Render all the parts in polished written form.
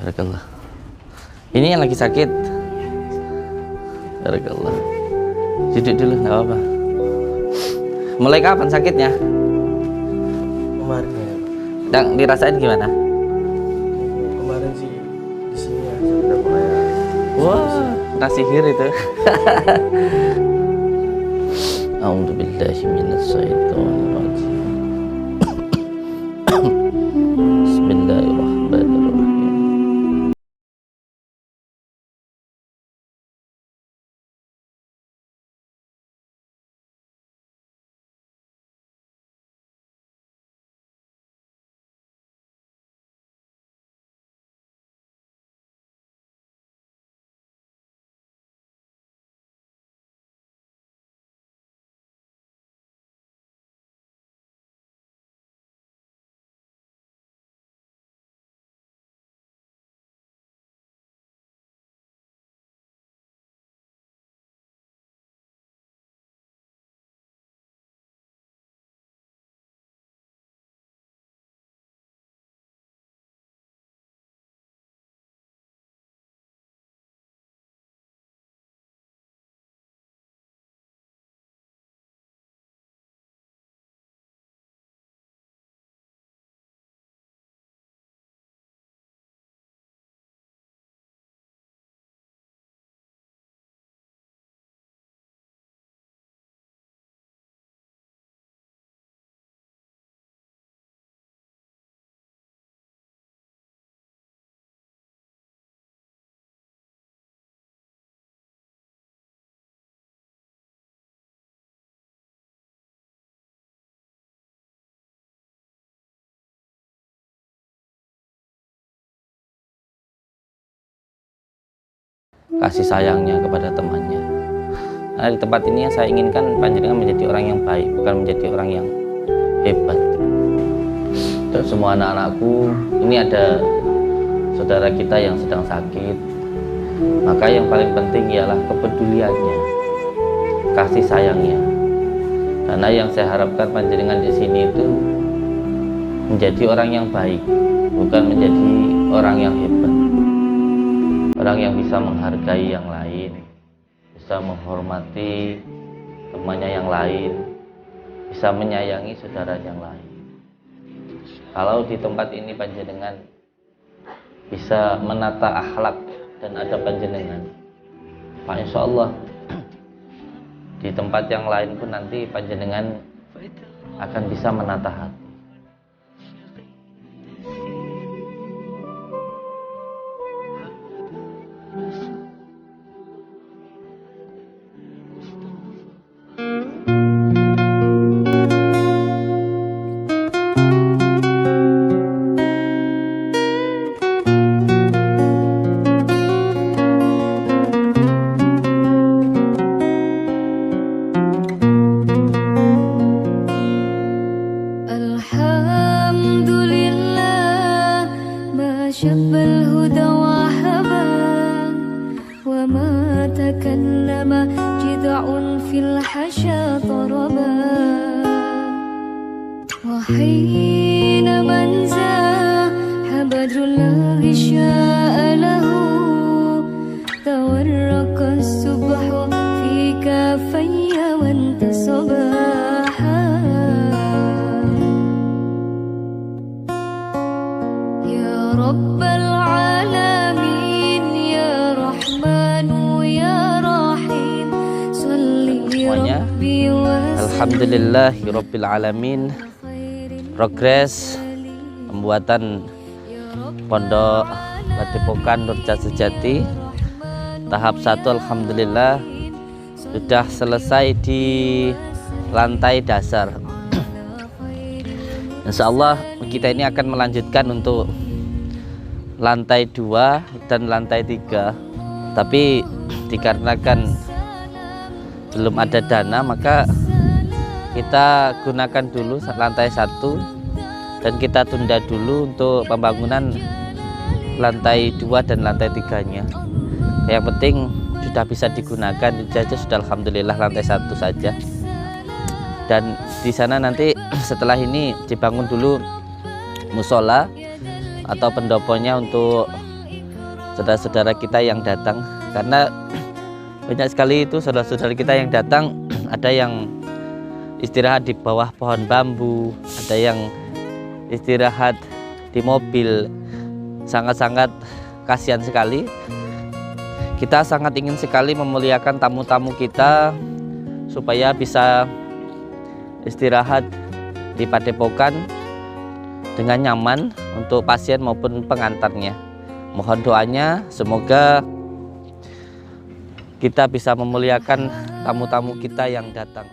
Barakallah. Ini yang lagi sakit. Barakallah. Duduk dulu, nggak apa-apa. Mulai kapan sakitnya? Kemarin ya. Dan dirasain gimana? Kemarin sih di sini ya sudah kayak. Wah, kena sihir itu. A'udzubillahi minasyaitonirrajim. Bismillahirrahmanirrahim. Kasih sayangnya kepada temannya. Nah, di tempat ini yang saya inginkan panjenengan menjadi orang yang baik, bukan menjadi orang yang hebat. Untuk semua anak-anakku, ini ada saudara kita yang sedang sakit. Maka yang paling penting ialah kepeduliannya, kasih sayangnya. Karena yang saya harapkan panjenengan di sini itu menjadi orang yang baik, bukan menjadi orang yang hebat. Orang yang bisa menghargai yang lain, bisa menghormati temannya yang lain, bisa menyayangi saudara yang lain. Kalau di tempat ini panjenengan bisa menata akhlak dan adab panjenengan, Pak, insya Allah di tempat yang lain pun nanti panjenengan akan bisa menata hati. شب الهدى وهبا وما تكلم جذع في الحشا طربا وحين من زاح بدر الله شاء له تورق الصبح في كافي وانتصبا رب العالمين يا رحمن يا رحيم صلي ربي وسلم. Alhamdulillahirabbil alamin. Progres pembuatan Pondok Padepokan Nurja Sejati tahap 1 alhamdulillah sudah selesai di lantai dasar. Insyaallah kita ini akan melanjutkan untuk lantai 2 dan lantai 3, tapi dikarenakan belum ada dana maka kita gunakan dulu lantai 1 dan kita tunda dulu untuk pembangunan lantai 2 dan lantai 3-nya. Yang penting sudah bisa digunakan, saja sudah alhamdulillah lantai 1 saja. Dan di sana nanti setelah ini dibangun dulu musola atau pendoponya untuk saudara-saudara kita yang datang, karena banyak sekali itu saudara-saudara kita yang datang. Ada yang istirahat di bawah pohon bambu, ada yang istirahat di mobil. Sangat-sangat kasihan sekali. Kita sangat ingin sekali memuliakan tamu-tamu kita supaya bisa istirahat di padepokan dengan nyaman untuk pasien maupun pengantarnya. Mohon doanya semoga kita bisa memuliakan tamu-tamu kita yang datang.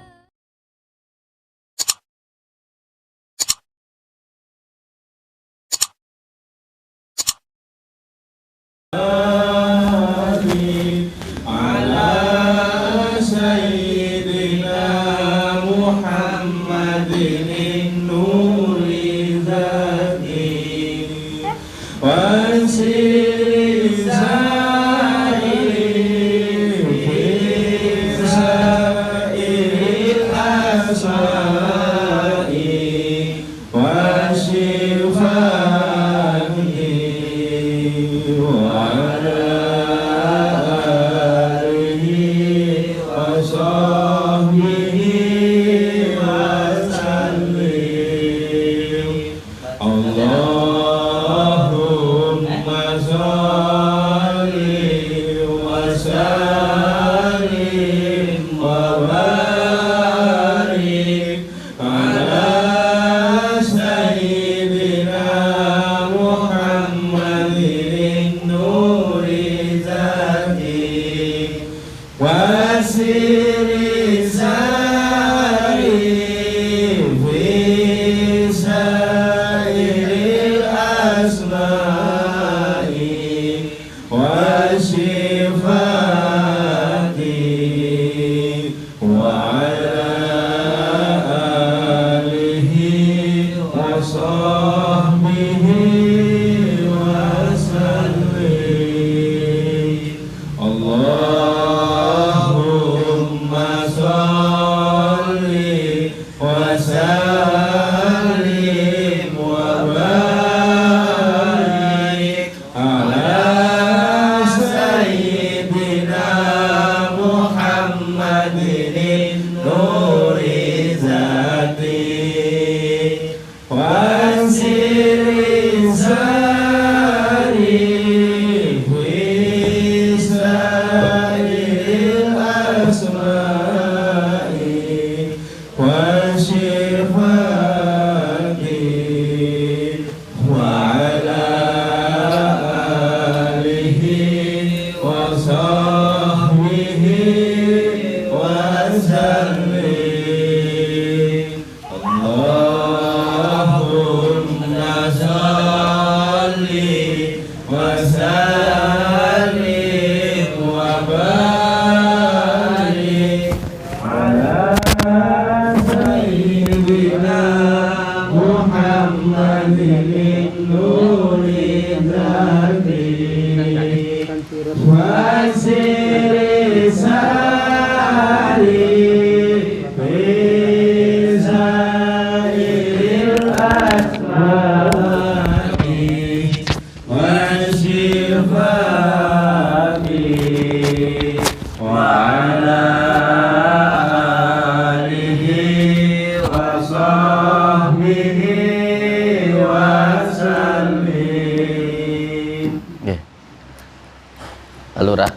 Lurah,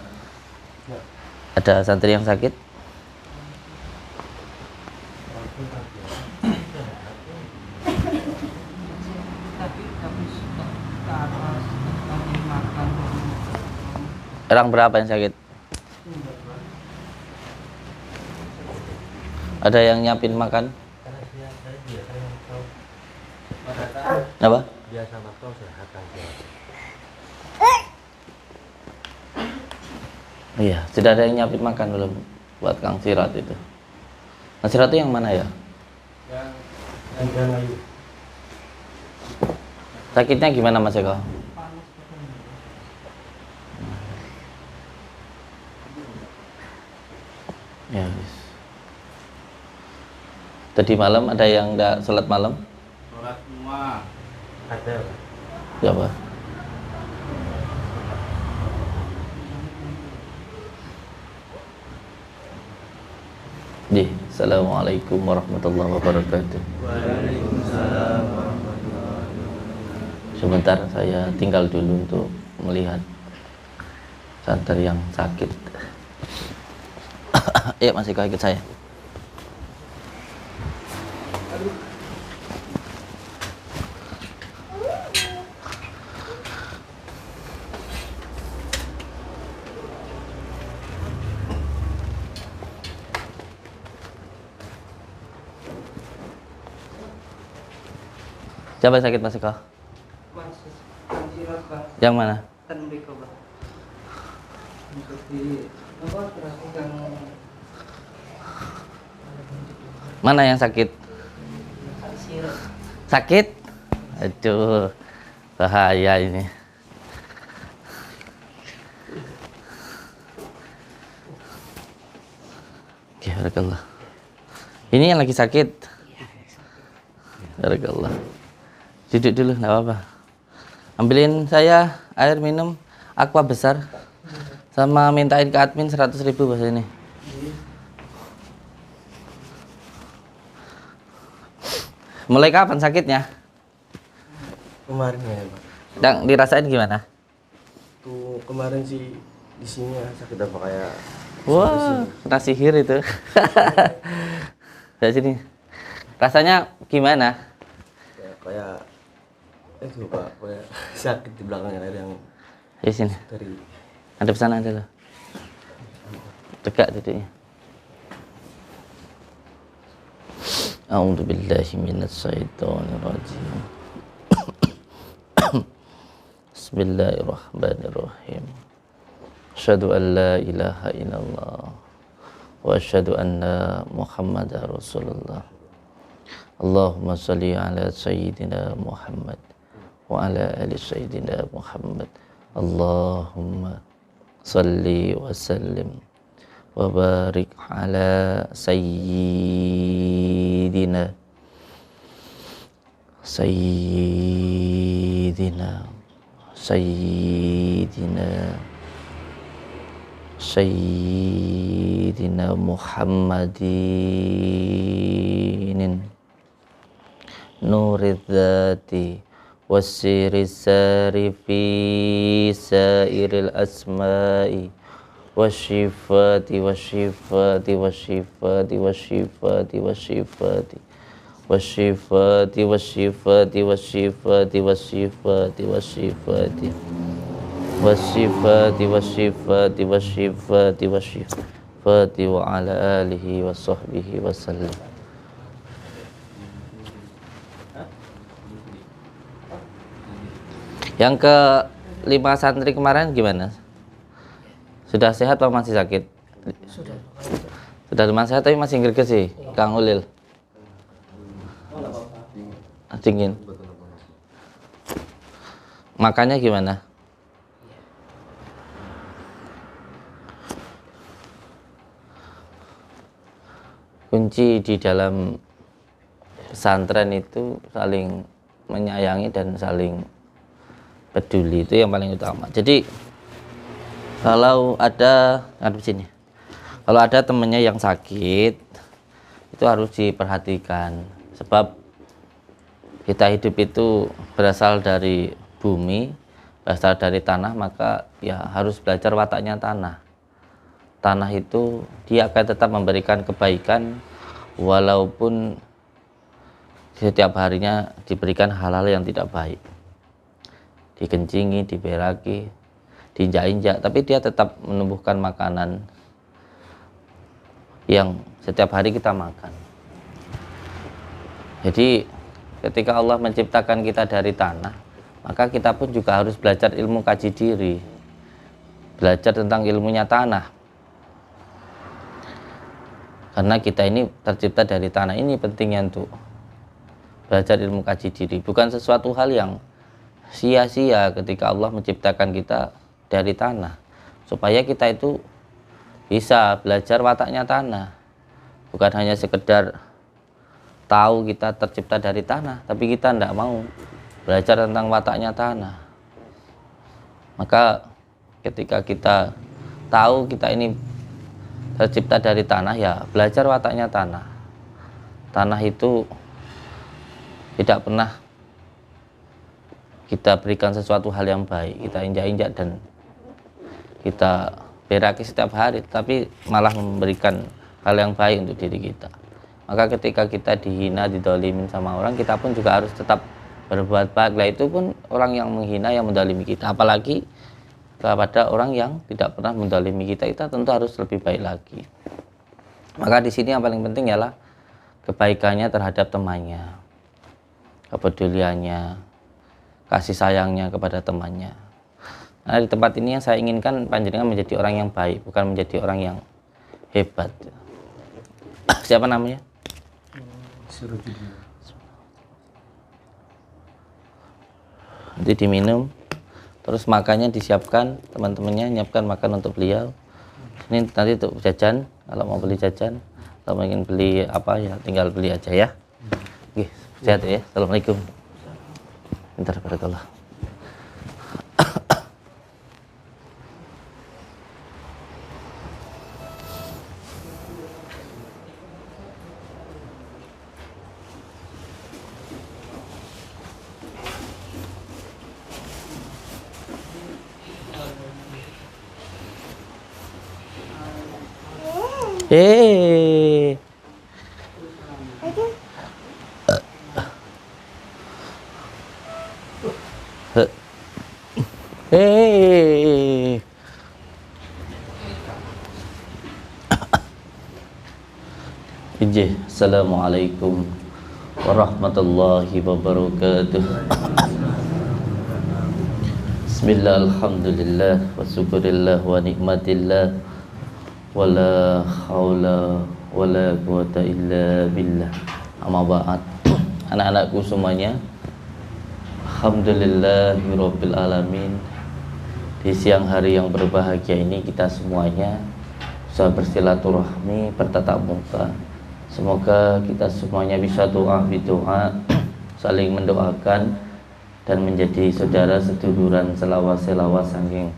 ada santri yang sakit? Orang berapa yang sakit? Ada yang nyiapin makan? Apa? Iya, sudah ada yang nyiapin makan belum buat Kang Sirat itu? Kang Sirat itu yang mana ya? Yang Ayu. Sakitnya gimana Mas Eko? Ya, yes. Tadi malam ada yang enggak sholat malam? Sholat semua. Ada. Siapa? Ji, assalamualaikum warahmatullahi wabarakatuh. Waalaikumsalam. Sebentar saya tinggal dulu untuk melihat santri yang sakit. Ya, masih kau ikut saya. Siapa yang sakit Mas Eko? Yang mana? Mana yang sakit? Sakit? Aduh, bahaya ini. Oke, barakallah. Ini yang lagi sakit. Barakallah. Duduk dulu, enggak apa-apa. Ambilin saya air minum aqua besar. Sama mintain ke admin 100.000 bahasa ini. Mulai kapan sakitnya? Kemarin ya Pak. Dan dirasain gimana? Tuh kemarin sih di sini ya, sakit apa kayak Wah, kena sihir itu. Dari sini. Rasanya gimana? kayak itu Pak, kayak sakit di belakangnya ada yang Di sini. dari Ada pesanan ada loh. Tegak duduknya. A'udzu billahi minasy syaithanir rajim. Bismillahirrahmanirrahim. Asyhadu an la ilaha illallah wa asyhadu anna Muhammadar Rasulullah. Allahumma shalli ala sayyidina Muhammad wa ala ali sayyidina Muhammad. Allahumma salli wa sallim wa barik ala sayyidina sayyidina Muhammadin nuridzati wasiri sarifi sairil asma'i wasyifati wasyifati wasyifati wasyifati wasyifati wasyifati wasyifati wasyifati wasyifati wasyifati wasyifati wasyifati wasyifati wasyifati wa ala alihi wa sahbihi wasallam. Yang ke 5 santri kemarin gimana? Sudah sehat atau masih sakit? Sudah lumayan sehat tapi masih gerges sih, Kang Ulil. Dingin. Makannya gimana? Kunci di dalam pesantren itu saling menyayangi dan saling peduli, itu yang paling utama. Jadi kalau ada sini, kalau ada temennya yang sakit, itu harus diperhatikan. Sebab kita hidup itu berasal dari bumi, berasal dari tanah, maka ya harus belajar wataknya tanah. Tanah itu dia akan tetap memberikan kebaikan walaupun setiap harinya diberikan hal-hal yang tidak baik. Dikencingi, diberaki, diinjak-injak, tapi dia tetap menumbuhkan makanan yang setiap hari kita makan. Jadi ketika Allah menciptakan kita dari tanah, maka kita pun juga harus belajar ilmu kaji diri, belajar tentang ilmunya tanah. Karena kita ini tercipta dari tanah, ini pentingnya untuk belajar ilmu kaji diri. Bukan sesuatu hal yang sia-sia ketika Allah menciptakan kita dari tanah, supaya kita itu bisa belajar wataknya tanah. Bukan hanya sekedar tahu kita tercipta dari tanah, tapi kita tidak mau belajar tentang wataknya tanah. Maka ketika kita tahu kita ini tercipta dari tanah, ya belajar wataknya tanah. Tanah itu tidak pernah kita berikan sesuatu hal yang baik, kita injak-injak dan kita beraki setiap hari, tapi malah memberikan hal yang baik untuk diri kita. Maka ketika kita dihina, didolimin sama orang, kita pun juga harus tetap berbuat baik. Lah itu pun orang yang menghina, yang mendolimi kita, apalagi kepada orang yang tidak pernah mendolimi kita, kita tentu harus lebih baik lagi. Maka di sini yang paling penting ialah kebaikannya terhadap temannya, kepeduliannya, kasih sayangnya kepada temannya. Nah, di tempat ini yang saya inginkan panjenengan menjadi orang yang baik, bukan menjadi orang yang hebat. Siapa namanya? Nanti diminum, terus makannya disiapkan, teman-temannya nyiapkan makan untuk beliau. Ini nanti untuk jajan, kalau mau beli jajan, kalau ingin beli apa ya tinggal beli aja ya. Oke, sehat ya. Assalamualaikum. Bentar, barakallah. Hei. Hei. Assalamualaikum warahmatullahi wabarakatuh. Bismillah, alhamdulillah, wa syukurillah, wa nikmatillah, wala haula wala quwata illa billah. Amma ba'd. Anak-anakku semuanya, alhamdulillahirabbil alamin. Di siang hari yang berbahagia ini kita semuanya bisa bersilaturahmi, bertatap muka. Semoga kita semuanya bisa doa saling mendoakan dan menjadi saudara seduluran selawas-selawas saking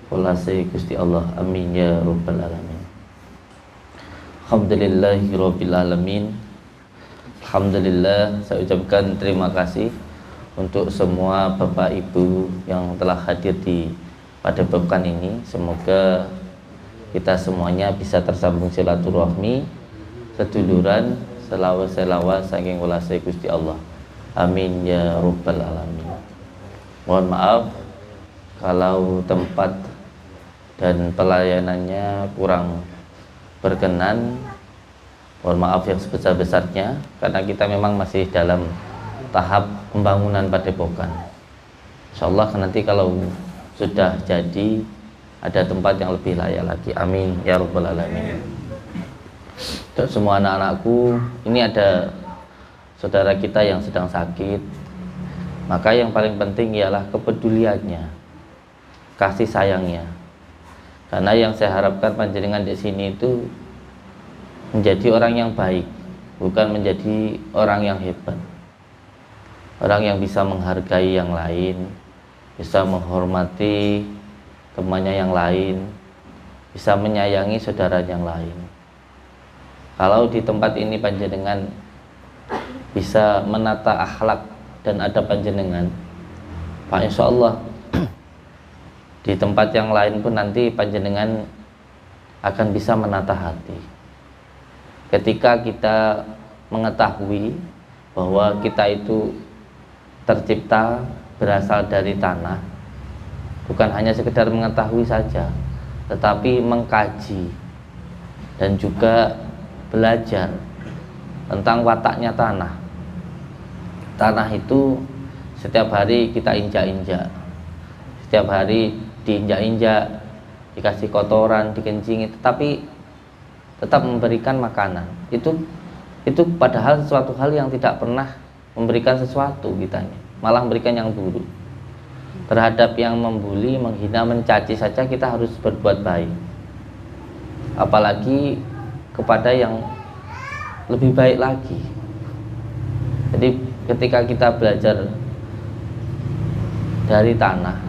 kulase Gusti Allah. Amin ya rabbal alamin. Alhamdulillahirabbil alamin. Alhamdulillah, saya ucapkan terima kasih untuk semua Bapak Ibu yang telah hadir di pada pekan ini. Semoga kita semuanya bisa tersambung silaturahmi, seduluran, selawas-selawas saking kulase Gusti Allah. Amin ya rabbal alamin. Mohon maaf kalau tempat dan pelayanannya kurang berkenan. Mohon maaf yang sebesar-besarnya, karena kita memang masih dalam tahap pembangunan padepokan. Insyaallah nanti kalau sudah jadi ada tempat yang lebih layak lagi. Amin ya rabbal alamin. Untuk semua anak-anakku, ini ada saudara kita yang sedang sakit, maka yang paling penting ialah kepeduliannya, kasih sayangnya. Karena yang saya harapkan panjenengan di sini itu menjadi orang yang baik, bukan menjadi orang yang hebat. Orang yang bisa menghargai yang lain, bisa menghormati temannya yang lain, bisa menyayangi saudara yang lain. Kalau di tempat ini panjenengan bisa menata akhlak dan adab panjenengan, Pak, insya Allah di tempat yang lain pun nanti panjenengan akan bisa menata hati. Ketika kita mengetahui bahwa kita itu tercipta berasal dari tanah, bukan hanya sekedar mengetahui saja, tetapi mengkaji dan juga belajar tentang wataknya tanah. Tanah itu setiap hari kita injak-injak, setiap hari diinjak-injak, dikasih kotoran, dikencingi, tetapi tetap memberikan makanan. Itu padahal suatu hal yang tidak pernah memberikan sesuatu kitanya, malah memberikan yang buruk. Terhadap yang membuli, menghina, mencaci saja kita harus berbuat baik, apalagi kepada yang lebih baik lagi. Jadi ketika kita belajar dari tanah,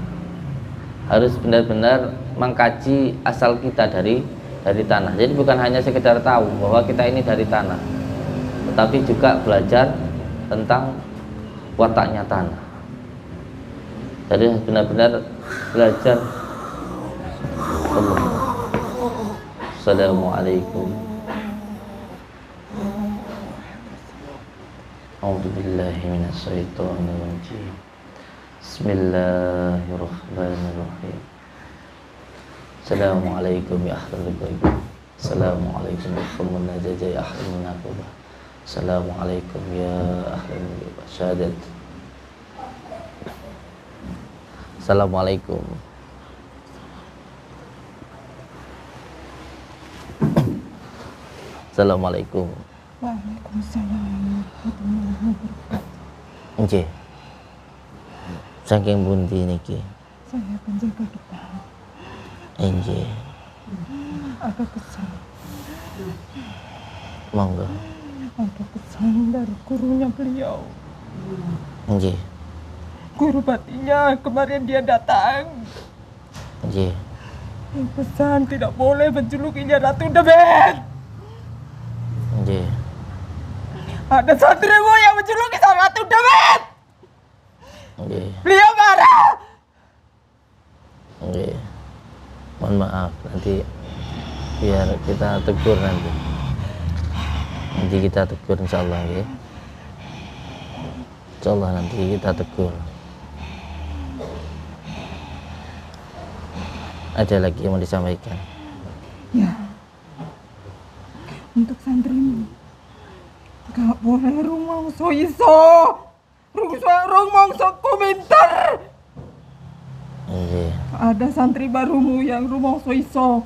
harus benar-benar mengkaji asal kita dari dari tanah. Jadi bukan hanya sekedar tahu bahwa kita ini dari tanah, tetapi juga belajar tentang wataknya tanah. Jadi benar-benar belajar. Assalamualaikum. A'udzubillahi minasyaitonir rajim. Bismillahirrahmanirrahim. Assalamualaikum ya ahlul ghaib. Assalamualaikum warahmatullahi wabarakatuh ya ahlul munaqabah. Assalamualaikum ya ahlul syahadat. Assalamualaikum. Assalamualaikum. Waalaikumsalam warahmatullahi wabarakatuh. Nggih. Saking pundi niki? Saya penjaga kita. Nggih. Ada pesan. Monggo. Ada pesan dari gurunya beliau. Nggih. Guru batinnya kemarin dia datang. Nggih. Pesan tidak boleh menjulukinya Ratu Debet. Nggih. Ada santrimu yang menjuluki sang Ratu Debet. Nggih. Beliau marah. Nggih. Mohon maaf, nanti biar kita tegur nanti. Nanti kita tegur insyaallah ya. Insyaallah nanti kita tegur. Ada lagi yang mau disampaikan? Ya. Untuk santrimu. Gak boleh rumangso iso. Rumangso komentar. Nggih. Ada santri barumu yang rumangso iso.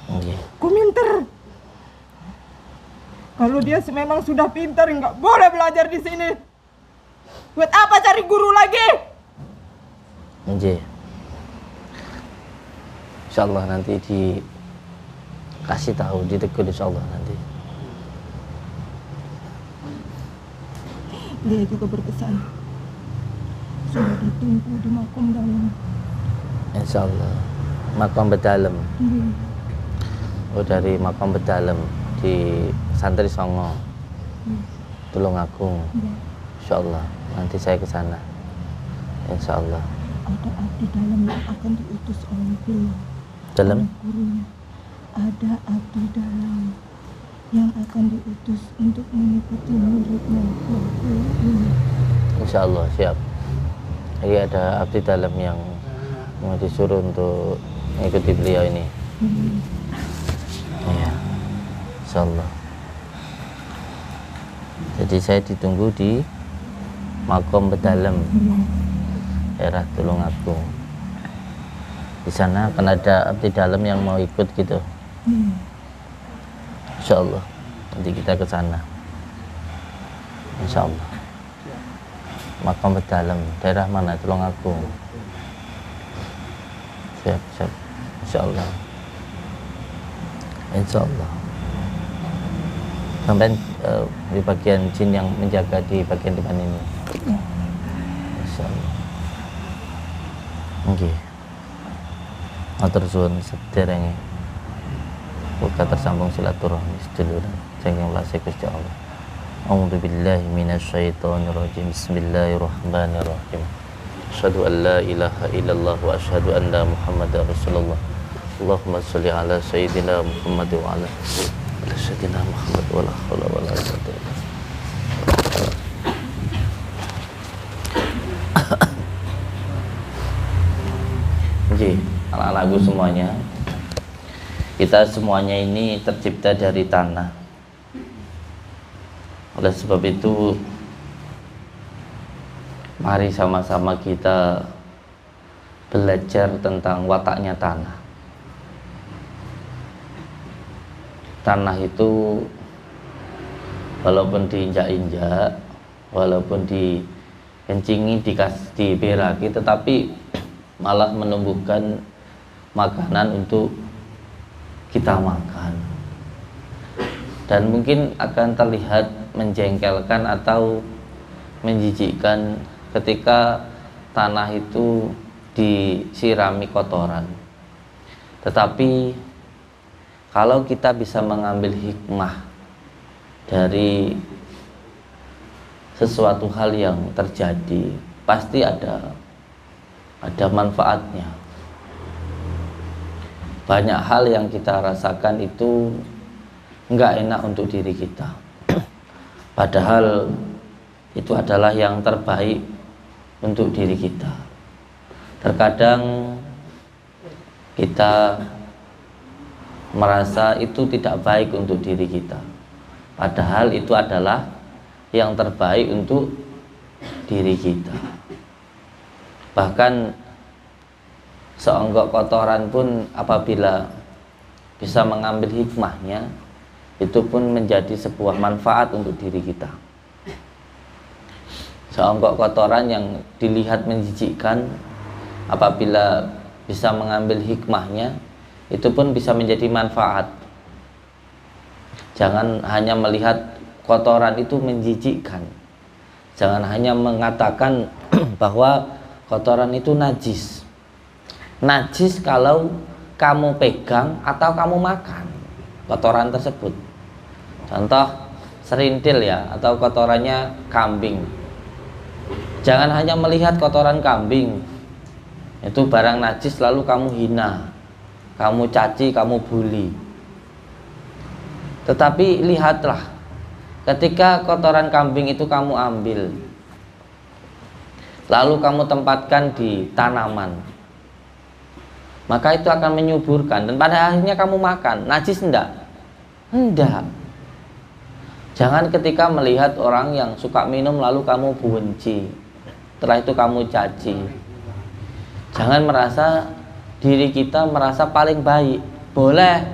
Nggih. Komentar. Kalau dia memang sudah pintar, nggak boleh belajar di sini. Buat apa cari guru lagi? Nggih. Insyaallah nanti dikasih tahu, ditegur insyaallah nanti. Dia juga berpesan sudah ditunggu di makom dalam. Insyaallah. Makom Bedalem. Iya. Oh, dari Makom Bedalem di Santri Songo. Tulungagung. Iya. Insyaallah nanti saya ke sana. Insyaallah. Ada abdi dalam yang akan diutus oleh beliau. Dalam? Oleh gurunya. Ada abdi dalam yang akan diutus untuk mengikuti muridnya. Insyaallah siap. Jadi ada abdi dalam yang mau disuruh untuk mengikuti beliau ini. Iya. Insyaallah. Jadi saya ditunggu di Makom Bedalem, daerah Tulungagung. Di sana akan ada abdi dalam yang mau ikut gitu. Insyaallah nanti kita ke sana. Insyaallah. Makom Bedalem, daerah mana? Tulungagung. Siap, siap. Insyaallah. Insyaallah. Sampai di bagian jin yang menjaga di bagian depan ini. Insyaallah. Nggih. Matur suwun sederenge. Muga tersambung silaturahmi seduluran saking welase Gusti Allah. A'udzu billahi minasyaitonir rajim. Bismillahirrahmanirrahim. Asyhadu an la ilaha illallah wa asyhadu anna Muhammadar Rasulullah. Allahumma shalli ala sayyidina Muhammad wa ala sayyidina Muhammad wa la haula wa la quwwata illa billah. Oke, anak-anakku semuanya, kita semuanya ini tercipta dari tanah. Oleh sebab itu, mari sama-sama kita belajar tentang wataknya tanah. Tanah itu walaupun diinjak-injak, walaupun dikencingi, diberaki, tetapi malah menumbuhkan makanan untuk kita makan. Dan mungkin akan terlihat menjengkelkan atau menjijikkan ketika tanah itu disirami kotoran. Tetapi kalau kita bisa mengambil hikmah dari sesuatu hal yang terjadi, pasti ada manfaatnya. Banyak hal yang kita rasakan itu nggak enak untuk diri kita, padahal itu adalah yang terbaik untuk diri kita. Terkadang kita merasa itu tidak baik untuk diri kita, padahal itu adalah yang terbaik untuk diri kita. Bahkan seonggok kotoran pun apabila bisa mengambil hikmahnya, itu pun menjadi sebuah manfaat untuk diri kita. Seonggok kotoran yang dilihat menjijikkan, apabila bisa mengambil hikmahnya, itu pun bisa menjadi manfaat. Jangan hanya melihat kotoran itu menjijikkan, jangan hanya mengatakan bahwa kotoran itu najis. Najis kalau kamu pegang atau kamu makan kotoran tersebut. Contoh serintil ya, atau kotorannya kambing. Jangan hanya melihat kotoran kambing itu barang najis lalu kamu hina, kamu caci, kamu bully. Tetapi lihatlah, ketika kotoran kambing itu kamu ambil, lalu kamu tempatkan di tanaman, maka itu akan menyuburkan, dan pada akhirnya kamu makan. Najis enggak? Enggak. Jangan ketika melihat orang yang suka minum lalu kamu benci, setelah itu kamu caci. Jangan merasa diri kita merasa paling baik. Boleh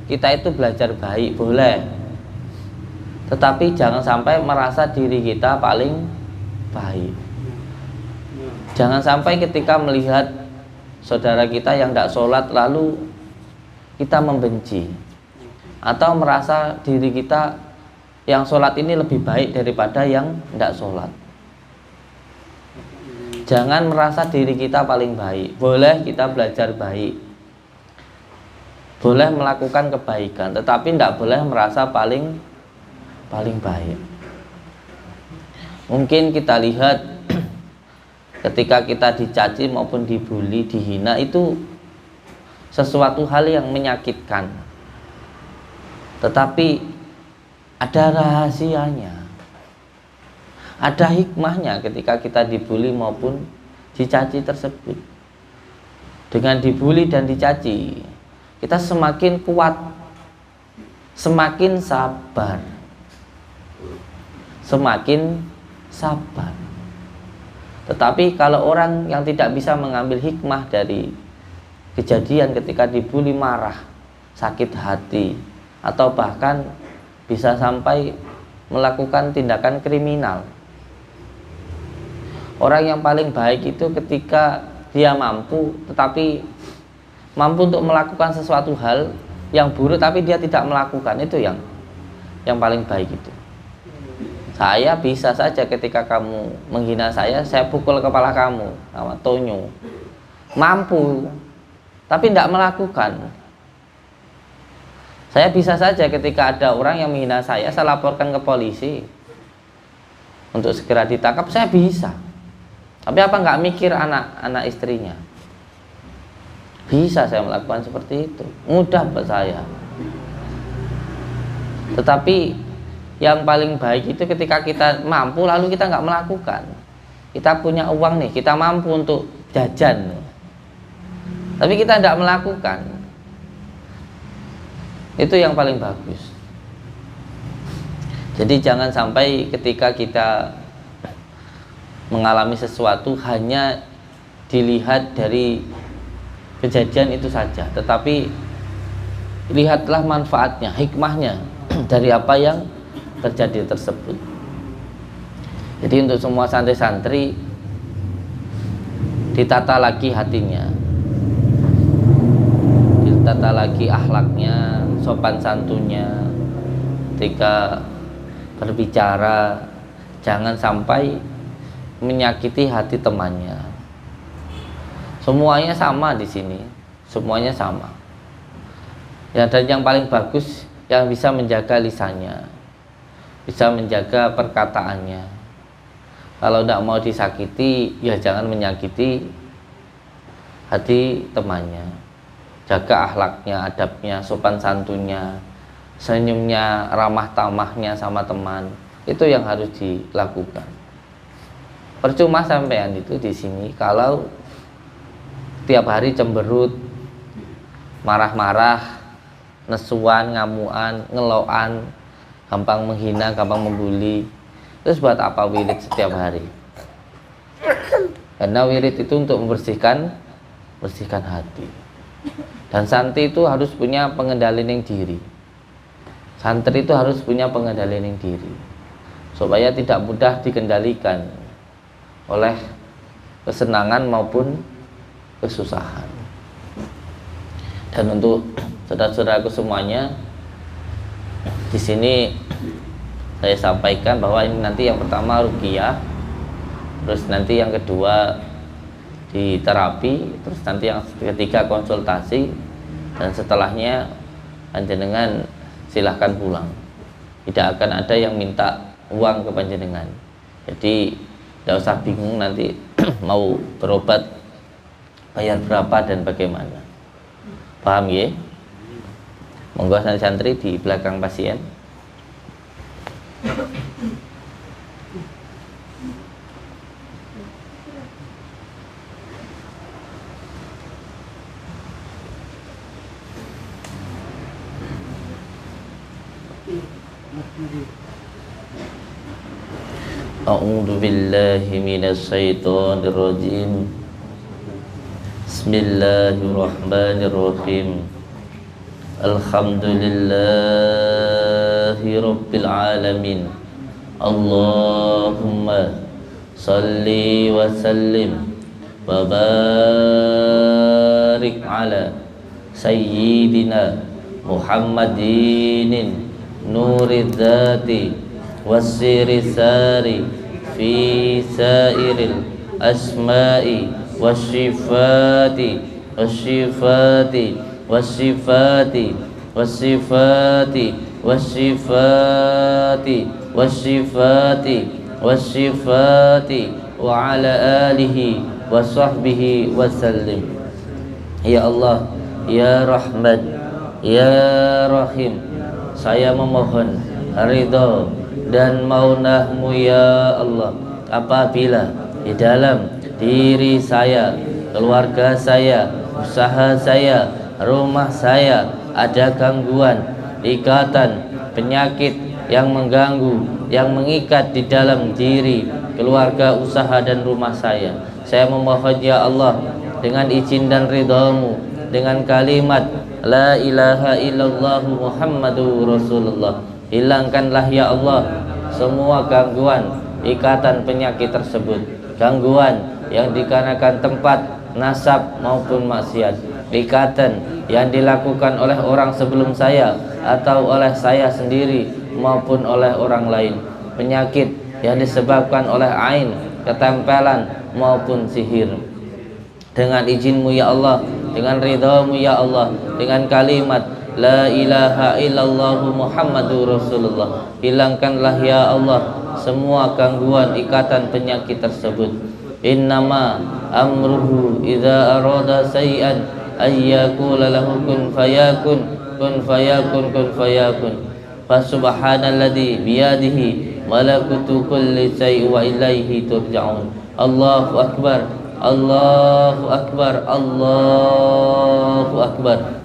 kita itu belajar baik, boleh, tetapi jangan sampai merasa diri kita paling baik. Jangan sampai ketika melihat saudara kita yang tidak sholat lalu kita membenci, atau merasa diri kita yang sholat ini lebih baik daripada yang tidak sholat. Jangan merasa diri kita paling baik. Boleh kita belajar baik, boleh melakukan kebaikan, tetapi tidak boleh merasa paling baik. Mungkin kita lihat ketika kita dicaci maupun dibully, dihina, itu sesuatu hal yang menyakitkan, tetapi ada rahasianya, ada hikmahnya ketika kita dibully maupun dicaci tersebut. Dengan dibully dan dicaci, kita semakin kuat, semakin sabar, semakin sabar. Tetapi kalau orang yang tidak bisa mengambil hikmah dari kejadian ketika dibully, marah, sakit hati, atau bahkan bisa sampai melakukan tindakan kriminal. Orang yang paling baik itu ketika dia mampu, tetapi mampu untuk melakukan sesuatu hal yang buruk tapi dia tidak melakukan, itu yang paling baik itu. Saya bisa saja ketika kamu menghina saya pukul kepala kamu sama tonyo. Mampu, tapi tidak melakukan. Saya bisa saja ketika ada orang yang menghina saya laporkan ke polisi untuk segera ditangkap, saya bisa. Tapi apa nggak mikir anak istrinya? Bisa saya melakukan seperti itu, mudah buat saya. Tetapi yang paling baik itu ketika kita mampu lalu kita nggak melakukan. Kita punya uang nih, kita mampu untuk jajan, tapi kita tidak melakukan. Itu yang paling bagus. Jadi jangan sampai ketika kita mengalami sesuatu hanya dilihat dari kejadian itu saja, tetapi lihatlah manfaatnya, hikmahnya dari apa yang terjadi tersebut. Jadi untuk semua santri-santri, ditata lagi hatinya, ditata lagi akhlaknya, sopan santunnya ketika berbicara. Jangan sampai menyakiti hati temannya. Semuanya sama di sini, semuanya sama. Ya, dan yang paling bagus yang bisa menjaga lisannya, bisa menjaga perkataannya. Kalau tidak mau disakiti, ya jangan menyakiti hati temannya. Jaga akhlaknya, adabnya, sopan santunnya, senyumnya, ramah tamahnya sama teman. Itu yang harus dilakukan. Percuma sampean itu di sini kalau tiap hari cemberut, marah-marah, nesuan, ngamuan, ngeloan, gampang menghina, gampang membuli. Terus buat apa wirid setiap hari? Karena wirid itu untuk membersihkan hati. Dan santri itu harus punya pengendalian diri. Santri itu harus punya pengendalian diri supaya tidak mudah dikendalikan oleh kesenangan maupun kesusahan. Dan untuk saudara-saudaraku semuanya, di sini saya sampaikan bahwa ini nanti yang pertama ruqyah, terus nanti yang kedua di terapi, terus nanti yang ketiga konsultasi, dan setelahnya panjenengan silahkan pulang. Tidak akan ada yang minta uang ke panjenengan. Jadi tidak usah bingung nanti mau berobat bayar berapa dan bagaimana. Paham ya? Monggo santri di belakang pasien. A'udzu billahi minasy syaithanir rajim. Bismillahirrahmanirrahim. Alhamdulillahi rabbil alamin. Allahumma salli wa sallim wa barik ala sayyidina Muhammadin nuri dzati wasiri sari fi sairil asma'i wasyifati wasyifati wasyifati wasyifati wasyifati wasyifati wasyifati wa ala alihi wa sahbihi wasallim. Ya Allah, ya Rahman, ya Rahim, saya memohon ridho dan maunah-Mu ya Allah apabila di dalam diri saya, keluarga saya, usaha saya, rumah saya ada gangguan, ikatan, penyakit yang mengganggu, yang mengikat di dalam diri, keluarga, usaha dan rumah saya. Saya memohon ya Allah dengan izin dan ridha-Mu, dengan kalimat la ilaha illallah Muhammadur Rasulullah, hilangkanlah ya Allah semua gangguan, ikatan, penyakit tersebut. Gangguan yang dikarenakan tempat, nasab maupun maksiat, ikatan yang dilakukan oleh orang sebelum saya atau oleh saya sendiri maupun oleh orang lain, penyakit yang disebabkan oleh ain, ketempelan maupun sihir. Dengan izin-Mu ya Allah, dengan ridha-Mu ya Allah, dengan kalimat la ilaha illallah Muhammadur Rasulullah, hilangkanlah ya Allah semua gangguan, ikatan, penyakit tersebut. Innama amruhu idza arada sayyan ayyakula lahu kun fayakun, kun fayakun, kun fayakun. Fasubhanalladzi biyadihi malakutu kulli syai'in wa ilaihi turja'un. Allahu akbar, Allahu akbar, Allahu akbar.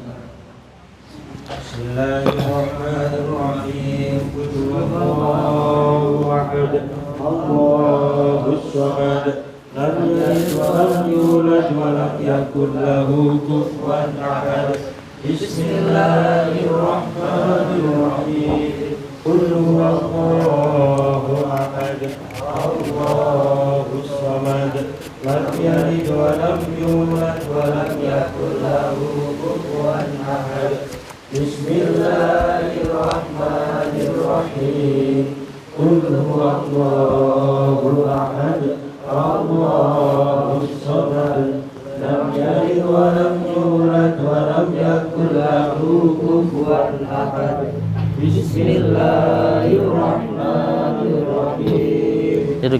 Bismillahirrahmanirrahim. Qul huwallahu ahad, Allahus samad, lam yalid wa lam yulad wa lam yakul lahu kufuwan ahad. Bismillahirrahmanirrahim. Qul huwallahu ahad, Allahus samad, lam yalid wa lam yulad wa lam yakul lahu kufuwan ahad. Bismillahirrahmanirrahim. Qul huwallahu ahad, Allahus samad, lam yalid wa lam yulad wa lam yakul lahu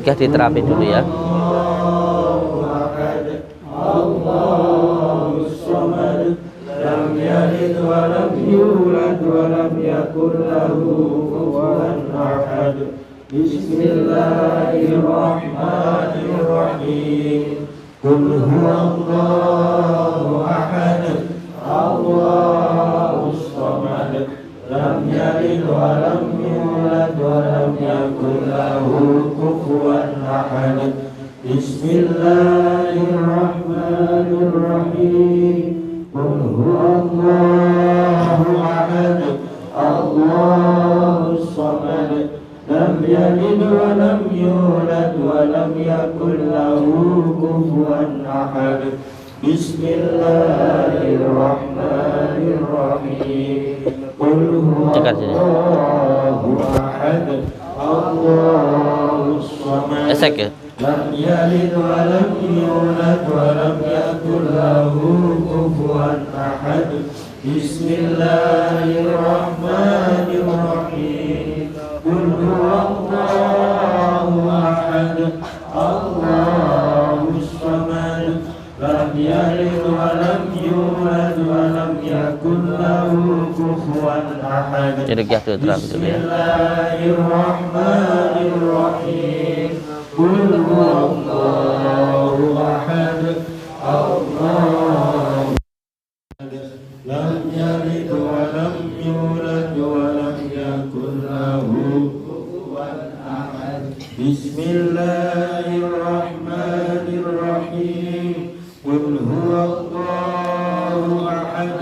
rukyah diterapi dulu ya. Allahus samad lam yalid wa lam yulad wa lam yakul lahu kufuwan ahad. Bismillahirrahmanirrahim. Qul huwallahu ahad. Allahus samad lam yalid wa lam yulad wa lam yakul lahu kufuwan ahad. Bismillahirrahmanirrahim. Qul huwallahu ahad. Allahus samad lam yalid wa lam yulad wa lam yakul lahu kufuwan ahad. Bismillahirrahmanirrahim. Qul huwallahu ahad. Allahus samad Esek ya. lam yalid wa lam yulad wa lam yakul lahu kufuwan ahad. Bismillahirrahmanirrahim. Qul huwallahu ahad. Allahus samad lam yalid wa lam yulad wa lam yakul lahu kufuwan ahad. Jadi rukyah dulu terapi dulu ya. Bismillahirrahmanirrahim. Qul